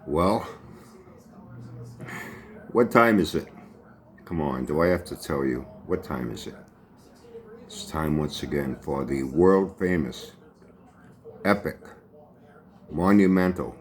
Well, what time is it? Come on, do I have to tell you? What time is it? It's time once again for the world famous, epic, monumental,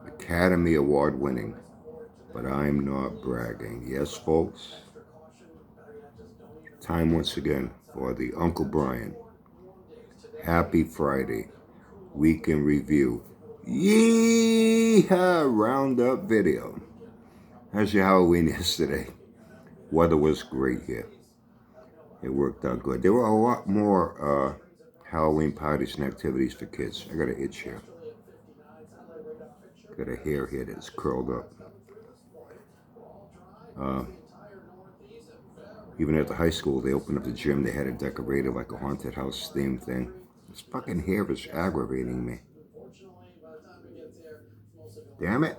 Academy Award winning, but I'm not bragging. Yes, folks, time once again for the Uncle Brian Happy Friday Week in Review. Yeehaw! Roundup video. How's your Halloween yesterday? Weather was great here. It worked out good. There were a lot more Halloween parties and activities for kids. I got an itch here. Got a hair here that's curled up. Even at the high school, they opened up the gym. They had it decorated like a haunted house theme thing. This fucking hair is aggravating me. Damn it.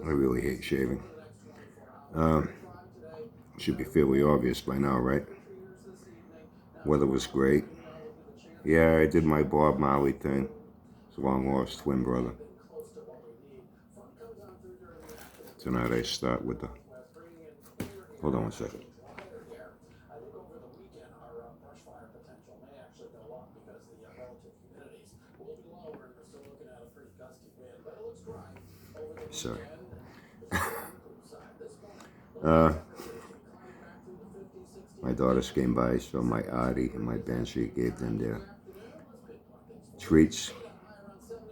I really hate shaving. Should be fairly obvious by now, right? Weather was great. Yeah, I did my Bob Marley thing. His long-lost twin brother. Tonight I start with the... Hold on one second. Sorry. My daughters came by, so my Audi and my Banshee gave them their treats.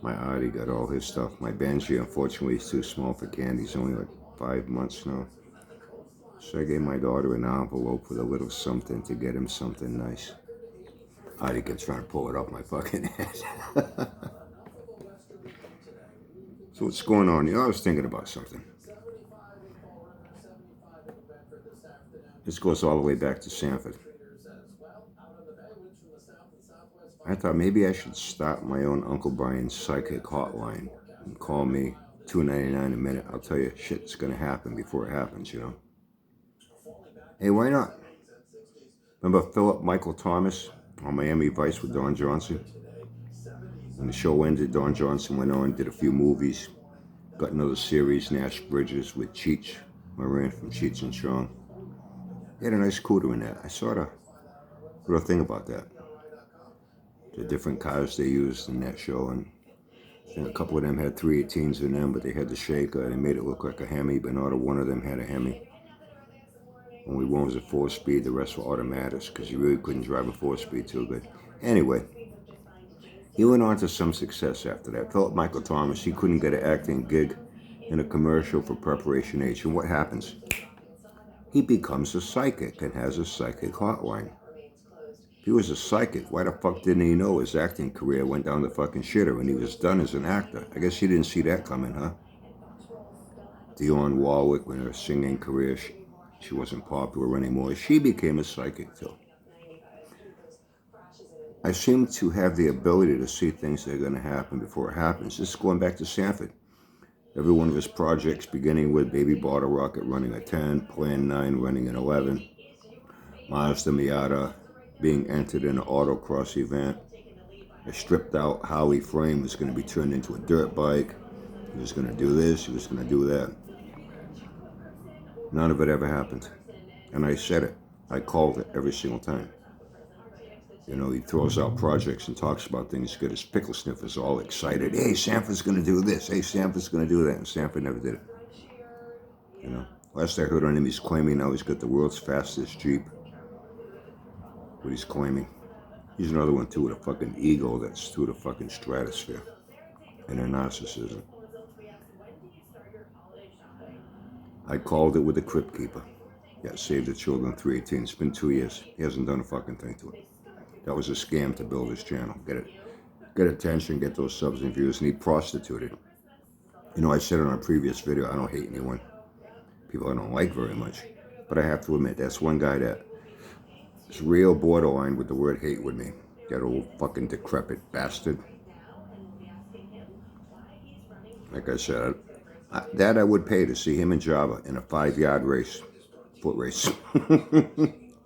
My Audi got all his stuff. My Banshee, unfortunately, is too small for candy. He's only like 5 months now. So I gave my daughter an envelope with a little something to get him something nice. Audi kept trying to pull it up my fucking head. So what's going on? I was thinking about something. This goes all the way back to Sanford. I thought maybe I should start my own Uncle Brian's psychic hotline and call me $2.99 a minute. I'll tell you shit's gonna happen before it happens, you know. Hey, why not? Remember Philip Michael Thomas on Miami Vice with Don Johnson? When the show ended, Don Johnson went on, did a few movies, got another series, Nash Bridges with Cheech Marin from Cheech and Chong. He had a nice cooter in that. I sort of wrote a thing about that. The different cars they used in that show, and a couple of them had 318s in them, but they had the shaker. They made it look like a Hemi, but not one of them had a Hemi. Only one was a 4-speed, the rest were automatics, because you really couldn't drive a 4-speed too good. Anyway, he went on to some success after that. Philip Michael Thomas, he couldn't get an acting gig in a commercial for Preparation H. And what happens? He becomes a psychic and has a psychic hotline. If he was a psychic, why the fuck didn't he know his acting career went down the fucking shitter and he was done as an actor? I guess he didn't see that coming, huh? Dionne Warwick, when her singing career, she wasn't popular anymore. She became a psychic too. I seem to have the ability to see things that are going to happen before it happens. This is going back to Sanford. Every one of his projects, beginning with Baby Bottle Rocket running a 10, Plan 9 running an 11, Mazda Miata being entered in an autocross event. A stripped out Howie frame was going to be turned into a dirt bike. He was going to do this, he was going to do that. None of it ever happened. And I said it. I called it every single time. You know, he throws out projects and talks about things. Get his pickle sniffers all excited. Hey, Sanford's going to do this. Hey, Sanford's going to do that. And Sanford never did it. You know, last I heard on him, he's claiming now he's got the world's fastest Jeep. What he's claiming. He's another one, too, with a fucking ego that's to the fucking stratosphere. And a narcissism. I called it with the Crypt Keeper. Yeah, Save the Children 318. It's been 2 years. He hasn't done a fucking thing to it. That was a scam to build his channel. Get attention, get those subs and views, and he prostituted. You know, I said on a previous video, I don't hate anyone. People I don't like very much. But I have to admit, that's one guy that is real borderline with the word hate with me. That old fucking decrepit bastard. Like I said, that I would pay to see him and Java in a 5-yard race. Foot race.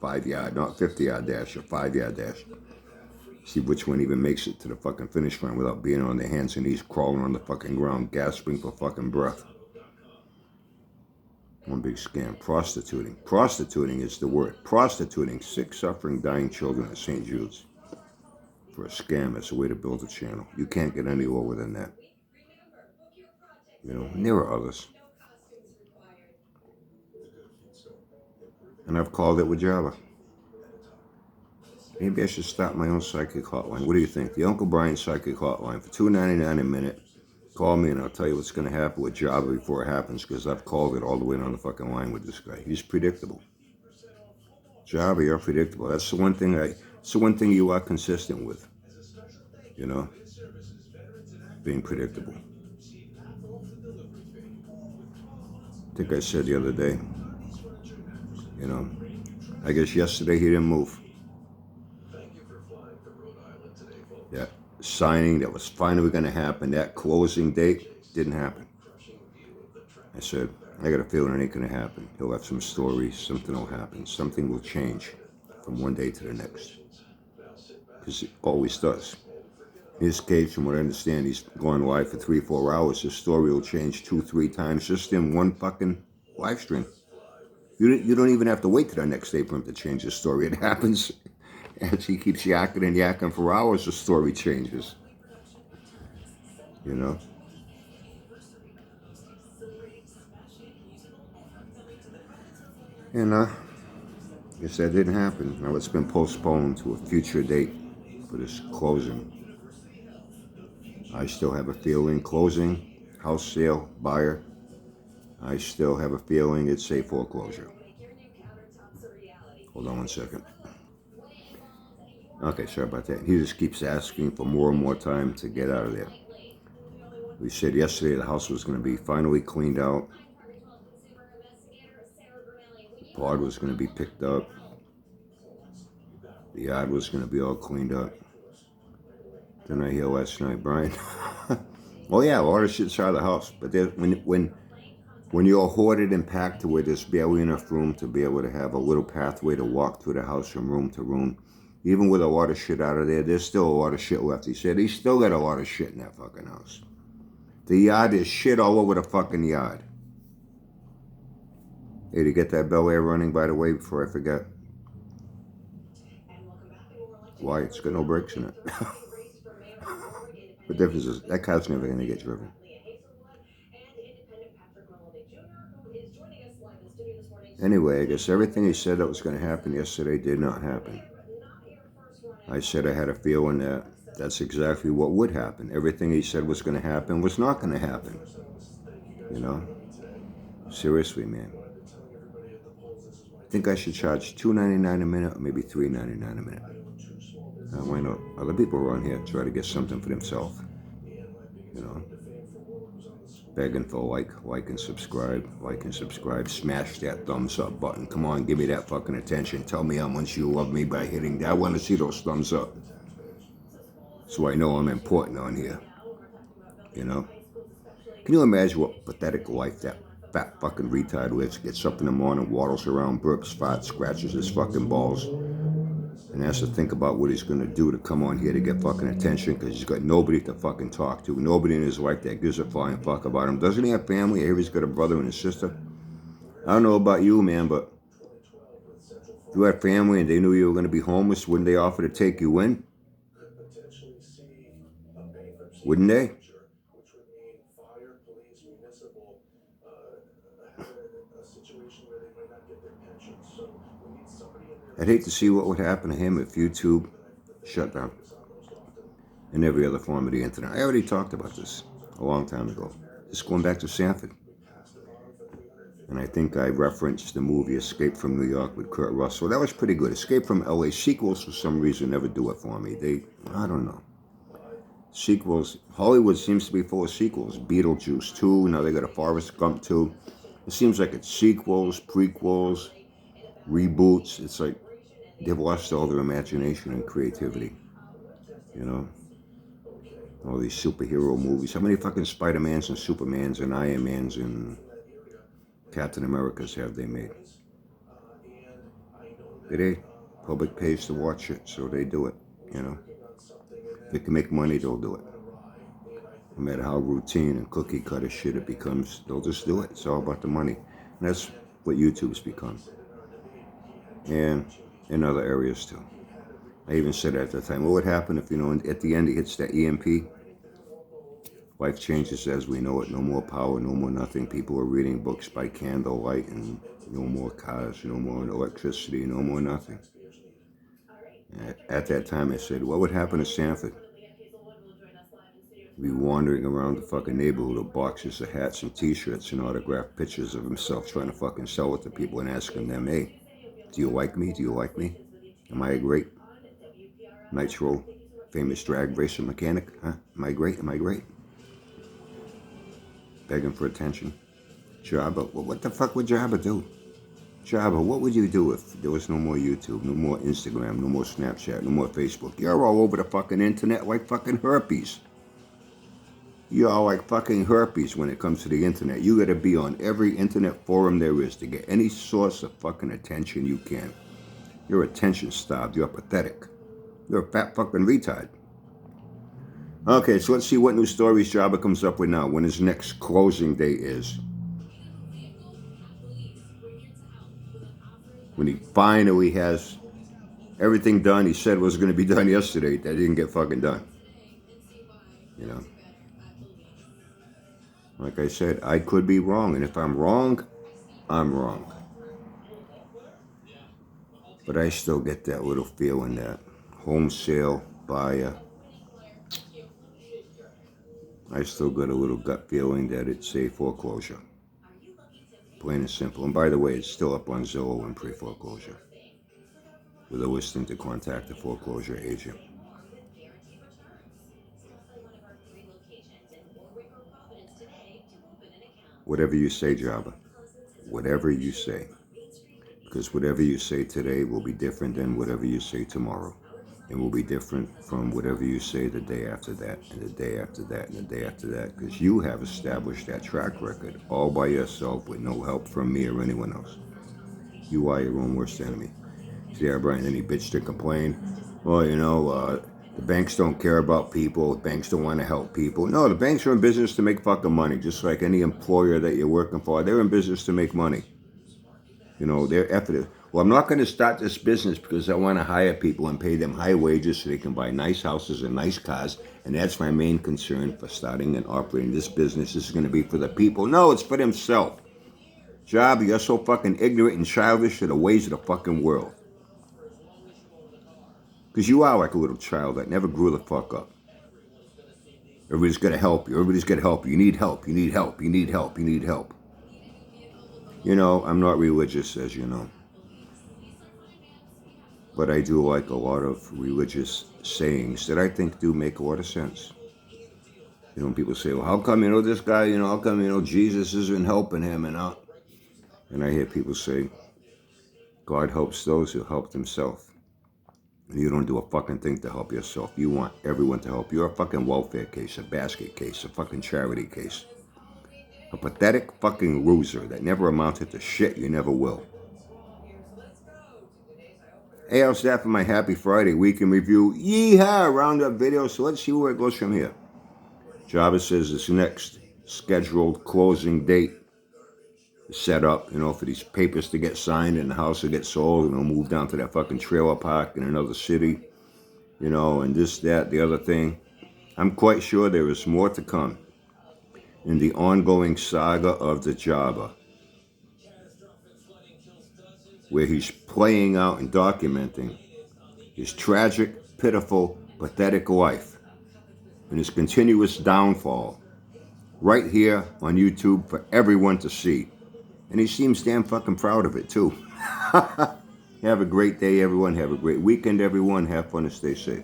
5 yard, not 50-yard dash, a 5-yard dash. See which one even makes it to the fucking finish line without being on their hands and knees, crawling on the fucking ground, gasping for fucking breath. One big scam. Prostituting. Prostituting is the word. Prostituting sick, suffering, dying children at St. Jude's. For a scam, it's a way to build a channel. You can't get any lower than that. You know, and there are others. And I've called it with Java. Maybe I should start my own psychic hotline. What do you think? The Uncle Brian Psychic Hotline for $2.99 a minute. Call me and I'll tell you what's going to happen with Java before it happens, because I've called it all the way on the fucking line with this guy. He's predictable. Java, you're predictable. That's the one thing you are consistent with. You know? Being predictable. I think I said the other day, you know, I guess yesterday he didn't move. That signing that was finally going to happen, that closing date, didn't happen. I said, I got a feeling it ain't going to happen. He'll have some stories, something will happen, something will change from one day to the next. Because it always does. In his case, from what I understand, he's going live for 3-4 hours. His story will change 2-3 times just in one fucking live stream. You don't even have to wait till the next day for him to change his story. It happens as he keeps yakking and yakking for hours, the story changes. You know? And I guess that didn't happen. Now it's been postponed to a future date for this closing. I still have a feeling closing, house sale, buyer. I still have a feeling it's a foreclosure. Hold on one second. Okay, sorry about that. He just keeps asking for more and more time to get out of there. We said yesterday the house was going to be finally cleaned out. The pod was going to be picked up. The yard was going to be all cleaned up. Then I hear last night, Brian, oh yeah, a lot of shit's out of the house. But when you're hoarded and packed to where there's barely enough room to be able to have a little pathway to walk through the house from room to room, even with a lot of shit out of there, there's still a lot of shit left. He said he's still got a lot of shit in that fucking house. The yard is shit all over the fucking yard. Hey, to get that Bel Air running, by the way, before I forget. Why? It's got no brakes in it. The difference is that car's never going to get driven. Anyway, I guess everything he said that was going to happen yesterday did not happen. I said I had a feeling that that's exactly what would happen. Everything he said was going to happen was not going to happen. You know? Seriously, man. I think I should charge $2.99 a minute or maybe $3.99 a minute. Why not? Other people around here try to get something for themselves. You know? Begging for like and subscribe, smash that thumbs up button. Come on, give me that fucking attention. Tell me how much you love me by hitting that. I want to see those thumbs up. So I know I'm important on here. You know? Can you imagine what pathetic life that fat fucking retard lives? Gets up in the morning, waddles around, burps, farts, scratches his fucking balls, and has to think about what he's going to do to come on here to get fucking attention, because he's got nobody to fucking talk to. Nobody in his life that gives a flying fuck about him. Doesn't he have family? I hear he's got a brother and a sister. I don't know about you, man, but if you had family and they knew you were going to be homeless, wouldn't they offer to take you in? Wouldn't they? I'd hate to see what would happen to him if YouTube shut down and every other form of the internet. I already talked about this a long time ago. Just going back to Sanford. And I think I referenced the movie Escape from New York with Kurt Russell. That was pretty good. Escape from LA. Sequels, for some reason, never do it for me. I don't know. Sequels. Hollywood seems to be full of sequels. Beetlejuice 2. Now they got a Forrest Gump 2. It seems like it's sequels, prequels, reboots. It's like they've lost all their imagination and creativity. You know? All these superhero movies. How many fucking Spider-Mans and Supermans and Iron Mans and Captain Americas have they made? They public pays to watch it, so they do it, you know? it can make money, they'll do it. No matter how routine and cookie cutter shit it becomes, they'll just do it. It's all about the money. And that's what YouTube's become. And in other areas too. I even said at the time, what would happen if, at the end it hits that EMP? Life changes as we know it. No more power, no more nothing. People are reading books by candlelight, and no more cars, no more electricity, no more nothing. At that time, I said, what would happen to Sanford? He'd be wandering around the fucking neighborhood with boxes of hats and t-shirts and autographed pictures of himself trying to fucking sell it to people and asking them, hey, do you like me? Do you like me? Am I a great Nitro famous drag racer mechanic? Huh? Am I great? Am I great? Begging for attention. Jabba, well, what the fuck would Jabba do? Jabba, what would you do if there was no more YouTube, no more Instagram, no more Snapchat, no more Facebook? You're all over the fucking internet like fucking herpes. You're all like fucking herpes when it comes to the internet. You gotta be on every internet forum there is to get any source of fucking attention you can. You're attention starved. You're pathetic. You're a fat fucking retard. Okay, so let's see what new stories Jabba comes up with now, when his next closing date is. When he finally has everything done he said was going to be done yesterday, that didn't get fucking done. Like I said, I could be wrong, and if I'm wrong, I'm wrong. But I still get that little feeling that home sale buyer, I still got a little gut feeling that it's a foreclosure. Plain and simple. And by the way, it's still up on Zillow and pre-foreclosure, with a listing to contact the foreclosure agent. Whatever you say, Jabba. Whatever you say. Because whatever you say today will be different than whatever you say tomorrow. It will be different from whatever you say the day after that, and the day after that, and the day after that. Because you have established that track record all by yourself with no help from me or anyone else. You are your own worst enemy. See, Brian, any bitch to complain? Well, the banks don't care about people. The banks don't want to help people. No, the banks are in business to make fucking money. Just like any employer that you're working for, they're in business to make money. They're effort. Well, I'm not going to start this business because I want to hire people and pay them high wages so they can buy nice houses and nice cars. And that's my main concern for starting and operating this business. This is going to be for the people. No, it's for themselves. Jabba, you're so fucking ignorant and childish to the ways of the fucking world. Because you are like a little child that never grew the fuck up. Everybody's got to help you. Everybody's got to help you. You need help. You need help. You need help. You need help. I'm not religious, as you know. But I do like a lot of religious sayings that I think do make a lot of sense. When people say, well, how come, this guy, how come, Jesus isn't helping him? And I hear people say, God helps those who help themselves. And you don't do a fucking thing to help yourself. You want everyone to help. You're a fucking welfare case, a basket case, a fucking charity case. A pathetic fucking loser that never amounted to shit. You never will. Hey, how's that for my Happy Friday week in review? Yeehaw! Roundup video. So let's see where it goes from here. Jabba says this next scheduled closing date is set up, for these papers to get signed and the house to get sold, move down to that fucking trailer park in another city, and this, that, the other thing. I'm quite sure there is more to come in the ongoing saga of the Jabba, where he's playing out and documenting his tragic, pitiful, pathetic life and his continuous downfall right here on YouTube for everyone to see. And he seems damn fucking proud of it, too. Have a great day, everyone. Have a great weekend, everyone. Have fun and stay safe.